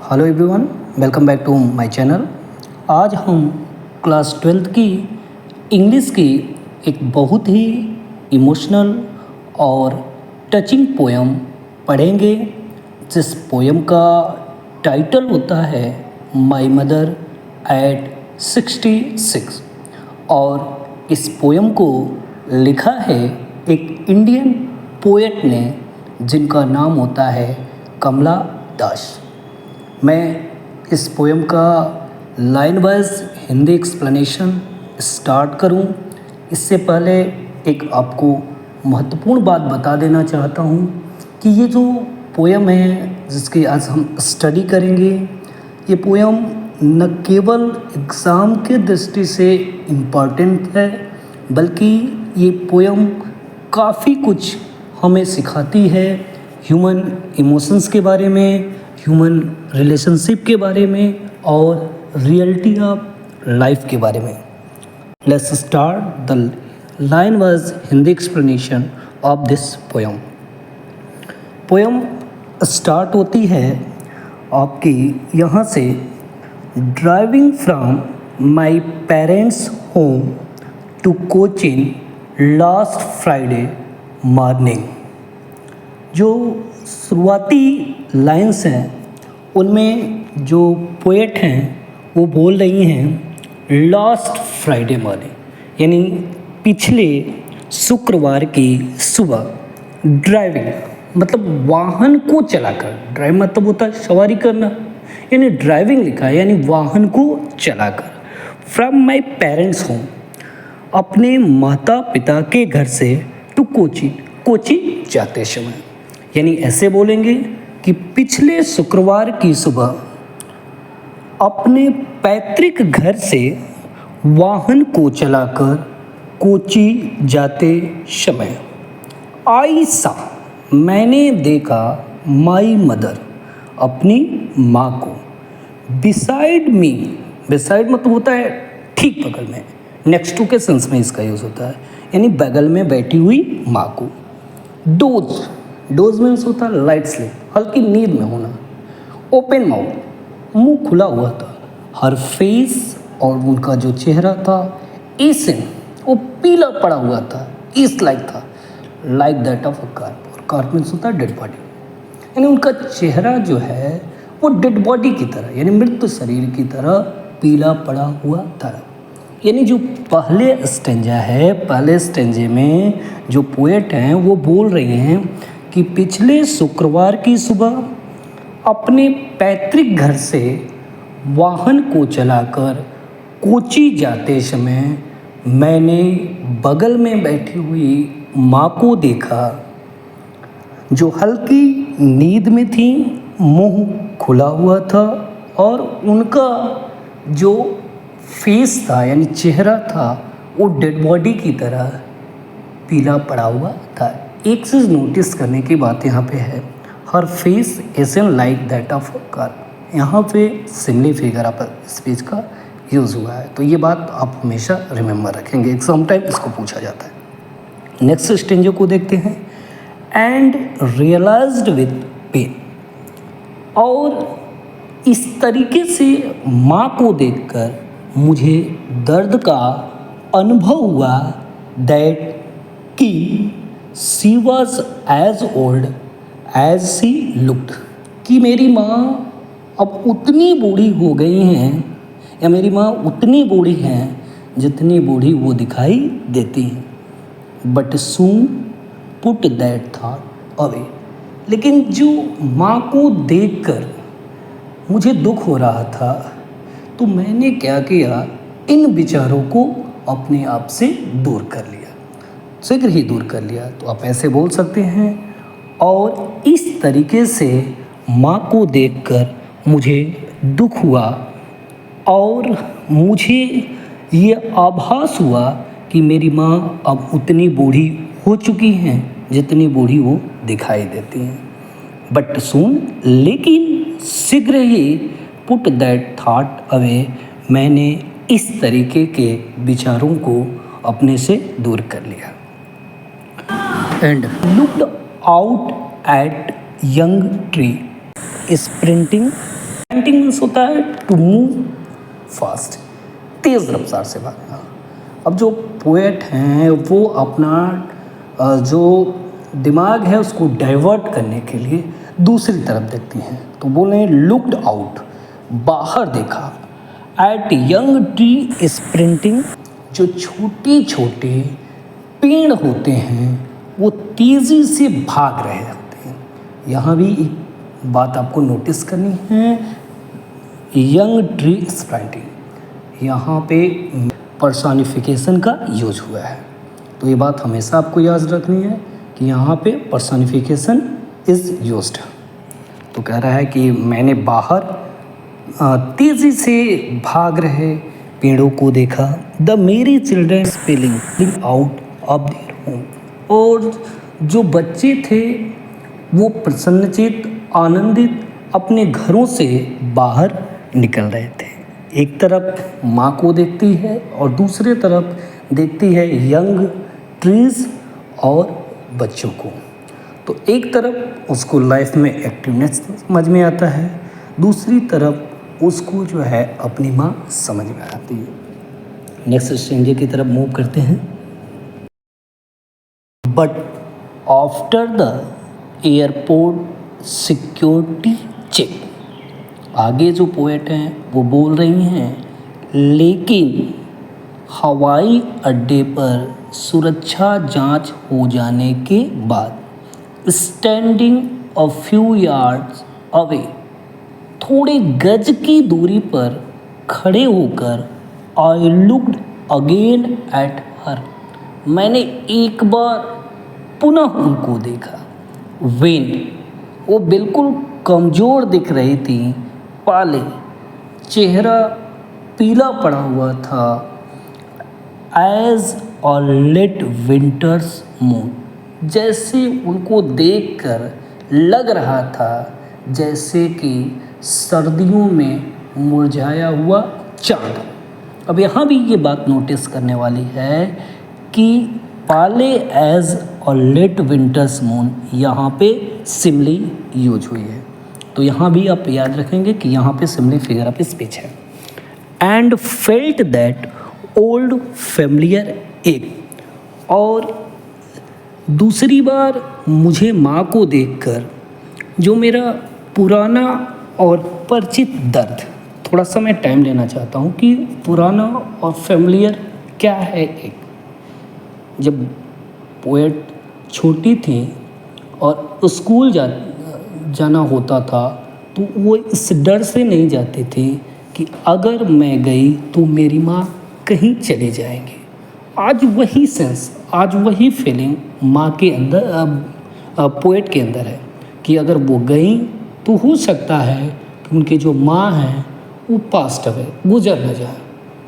Hello everyone, welcome back to my channel. आज हम class 12th की इंग्लिश की एक बहुत ही इमोशनल और टचिंग पोएम पढ़ेंगे, जिस पोएम का टाइटल होता है माय मदर एट 66। और इस पोएम को लिखा है एक इंडियन पोएट ने, जिनका नाम होता है कमला दास। मैं इस पोएम का line wise Hindi explanation start करूं, इससे पहले एक आपको महत्वपूर्ण बात बता देना चाहता हूं कि ये जो पोएम है जिसकी आज हम स्टडी करेंगे, ये पोएम न केवल एग्ज़ाम के दृष्टि से इम्पॉर्टेंट है, बल्कि ये पोएम काफ़ी कुछ हमें सिखाती है ह्यूमन इमोशंस के बारे में, ह्यूमन रिलेशनशिप के बारे में और रियलिटी ऑफ लाइफ के बारे में। Let's start the line wise Hindi explanation of this poem. Poem start होती है आपकी यहाँ से, driving from my parents home to Cochin last Friday morning. जो शुरुआती लाइन्स हैं उनमें जो पोएट हैं वो बोल रही हैं लास्ट फ्राइडे मॉर्निंग, यानी पिछले शुक्रवार की सुबह। ड्राइविंग मतलब वाहन को चलाकर, ड्राइव मतलब होता है सवारी करना, यानी ड्राइविंग लिखा है यानी वाहन को चलाकर। फ्रॉम माई पेरेंट्स होम, अपने माता पिता के घर से, टू कोची, कोची जाते समय, यानी ऐसे बोलेंगे कि पिछले शुक्रवार की सुबह अपने पैतृक घर से वाहन को चलाकर कोची जाते समय। आई सा, मैंने देखा, माई मदर, अपनी माँ को, बिसाइड मी, बिसाइड मतलब होता है ठीक बगल में, नेक्स्ट टू के सेंस में इसका यूज़ होता है, यानी बगल में बैठी हुई माँ को। डोज, डोज मीन्स होता है लाइट स्लीप, हल्की नींद में होना। ओपन माउथ, मुंह खुला हुआ था। हर फेस, और उनका जो चेहरा था, एसिन, वो पीला पड़ा हुआ था, इस लाइक था, like that of a carp, और कार्प मीन्स होता है डेड बॉडी, यानी उनका चेहरा जो है वो डेड बॉडी की तरह, यानी मृत शरीर की तरह पीला पड़ा हुआ था। यानी जो पहले स्टेंजा है, पहले स्टेंजे में जो पोएट हैं वो बोल रहे हैं कि पिछले शुक्रवार की सुबह अपने पैतृक घर से वाहन को चलाकर कोची जाते समय मैंने बगल में बैठी हुई माँ को देखा, जो हल्की नींद में थी, मुंह खुला हुआ था, और उनका जो फेस था यानी चेहरा था वो डेड बॉडी की तरह पीला पड़ा हुआ था। एक चीज़ नोटिस करने की बात यहाँ पे है, हर फेस एसन लाइक दैट ऑफ कार, यहाँ पे सिमली फिगर ऑफ स्पीच का यूज़ हुआ है, तो ये बात आप हमेशा रिमेंबर रखेंगे, एग्जाम टाइम इसको पूछा जाता है। नेक्स्ट स्टेंजो को देखते हैं, एंड रियलाइज्ड विद पेन, और इस तरीके से माँ को देखकर मुझे दर्द का अनुभव हुआ, दैट कि she was as old as she looked, कि मेरी माँ अब उतनी बूढ़ी हो गई हैं, या मेरी माँ उतनी बूढ़ी हैं जितनी बूढ़ी वो दिखाई देती हैं। But soon put that thought away, लेकिन जो माँ को देखकर मुझे दुख हो रहा था, तो मैंने क्या किया, इन विचारों को अपने आप से दूर कर लिया, शीघ्र ही दूर कर लिया। तो आप ऐसे बोल सकते हैं, और इस तरीके से माँ को देखकर मुझे दुख हुआ, और मुझे ये आभास हुआ कि मेरी माँ अब उतनी बूढ़ी हो चुकी हैं जितनी बूढ़ी वो दिखाई देती हैं। बट सून, लेकिन शीघ्र ही, पुट दैट थॉट अवे, मैंने इस तरीके के विचारों को अपने से दूर कर लिया। And looked out at young tree sprinting sprinting means होता है टू मूव फास्ट, तेज़ रफ्तार से भागना। अब जो पोएट हैं वो अपना जो दिमाग है उसको डाइवर्ट करने के लिए दूसरी तरफ देखती हैं, तो बोल रहे हैं लुक्ड आउट, बाहर देखा, एट यंग ट्री स्प्रिंटिंग, जो छोटे छोटे पेड़ होते हैं वो तेज़ी से भाग रहे होते हैं। यहाँ भी एक बात आपको नोटिस करनी है, यंग ट्री स्प्रिंटिंग, यहाँ पे पर्सोनिफिकेशन का यूज हुआ है, तो ये बात हमेशा आपको याद रखनी है कि यहाँ पे पर्सोनिफिकेशन इज़ यूज्ड। तो कह रहा है कि मैंने बाहर तेज़ी से भाग रहे पेड़ों को देखा, द मेरी children spelling out of their home, और जो बच्चे थे वो प्रसन्नचित आनंदित अपने घरों से बाहर निकल रहे थे। एक तरफ माँ को देखती है और दूसरे तरफ देखती है यंग ट्रीज़ और बच्चों को। तो एक तरफ उसको लाइफ में एक्टिवनेस समझ में आता है, दूसरी तरफ उसको जो है अपनी माँ समझ में आती है। नेक्स्ट स्ट्रेंजर की तरफ मूव करते हैं। But after the airport security check, आगे जो पोएट हैं वो बोल रही हैं, लेकिन हवाई अड्डे पर सुरक्षा जांच हो जाने के बाद standing a few yards away, थोड़े गज की दूरी पर खड़े होकर I looked again at her, मैंने एक बार पुनः उनको देखा। वेन, वो बिल्कुल कमज़ोर दिख रही थी, पाले, चेहरा पीला पड़ा हुआ था, as a late winter's moon, जैसे उनको देखकर लग रहा था जैसे कि सर्दियों में मुरझाया हुआ चाँद। अब यहाँ भी ये बात नोटिस करने वाली है कि पाले as a late winter's moon, यहाँ पे सिमली यूज हुई है, तो यहाँ भी आप याद रखेंगे कि यहाँ पे सिमली फिगर ऑफ स्पीच है। And felt that old familiar एक, और दूसरी बार मुझे माँ को देखकर जो मेरा पुराना और परिचित दर्द, थोड़ा सा मैं टाइम लेना चाहता हूँ कि पुराना और फैमिलियर क्या है। एक जब पोएट छोटी थी और स्कूल जाना होता था तो वो इस डर से नहीं जाती थी कि अगर मैं गई तो मेरी माँ कहीं चले जाएंगे। आज वही सेंस, आज वही फीलिंग माँ के अंदर, पोएट के अंदर है कि अगर वो गई तो हो सकता है कि उनकी जो माँ हैं वो पास्ट अवे, गुजर न जाए,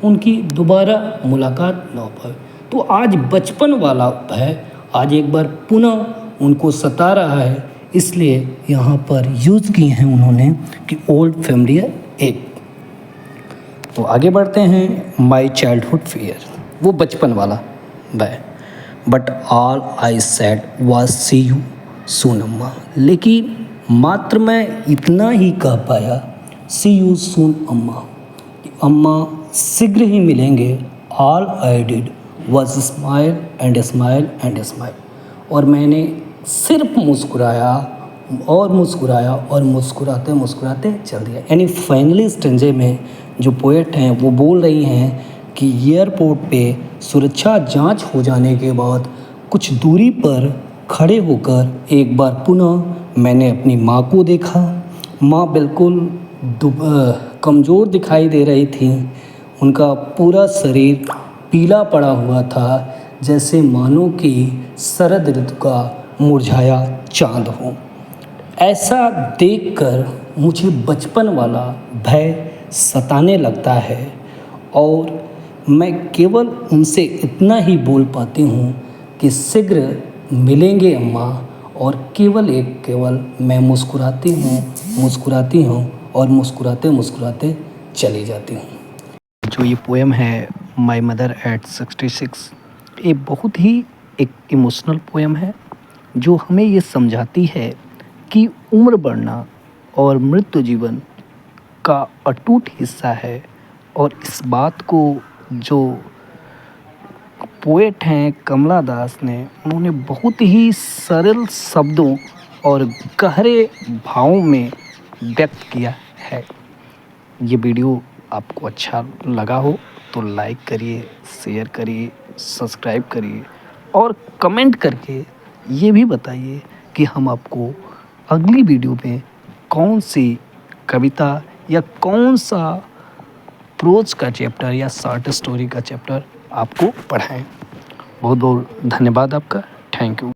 उनकी दोबारा मुलाकात ना हो पाए। तो आज बचपन वाला भय आज एक बार पुनः उनको सता रहा है, इसलिए यहाँ पर यूज़ किए हैं उन्होंने कि ओल्ड फैमिलियर एक। तो आगे बढ़ते हैं, माई चाइल्डहुड फियर, वो बचपन वाला भय। But all I said was see you soon Amma, लेकिन मात्र मैं इतना ही कह पाया, सी यू सून अम्मा, अम्मा शीघ्र ही मिलेंगे। All I did was smile and smile and smile, और मैंने सिर्फ मुस्कुराया और मुस्कुराया और मुस्कुराते मुस्कुराते चल दिया। यानी फाइनली स्टेंजे में जो पोएट हैं वो बोल रही हैं कि एयरपोर्ट पे सुरक्षा जांच हो जाने के बाद कुछ दूरी पर खड़े होकर एक बार पुनः मैंने अपनी माँ को देखा। माँ बिल्कुल कमज़ोर दिखाई दे रही थी, उनका पूरा शरीर पीला पड़ा हुआ था, जैसे मानो कि शरद ऋतु का मुरझाया चाँद हो। ऐसा देखकर मुझे बचपन वाला भय सताने लगता है और मैं केवल उनसे इतना ही बोल पाती हूँ कि शीघ्र मिलेंगे अम्मा, और केवल मैं मुस्कुराती हूँ और मुस्कुराते मुस्कुराते चली जाती हूँ। जो ये पोएम है माय मदर एट 66, ये बहुत ही एक इमोशनल पोएम है जो हमें ये समझाती है कि उम्र बढ़ना और मृत्यु जीवन का अटूट हिस्सा है और इस बात को जो पोएट हैं कमला दास ने, उन्होंने बहुत ही सरल शब्दों और गहरे भावों में व्यक्त किया है। ये वीडियो आपको अच्छा लगा हो तो लाइक करिए, शेयर करिए, सब्सक्राइब करिए और कमेंट करके ये भी बताइए कि हम आपको अगली वीडियो में कौन सी कविता या कौन सा प्रोज का चैप्टर या शॉर्ट स्टोरी का चैप्टर आपको पढ़ाएं। बहुत बहुत धन्यवाद आपका। Thank you.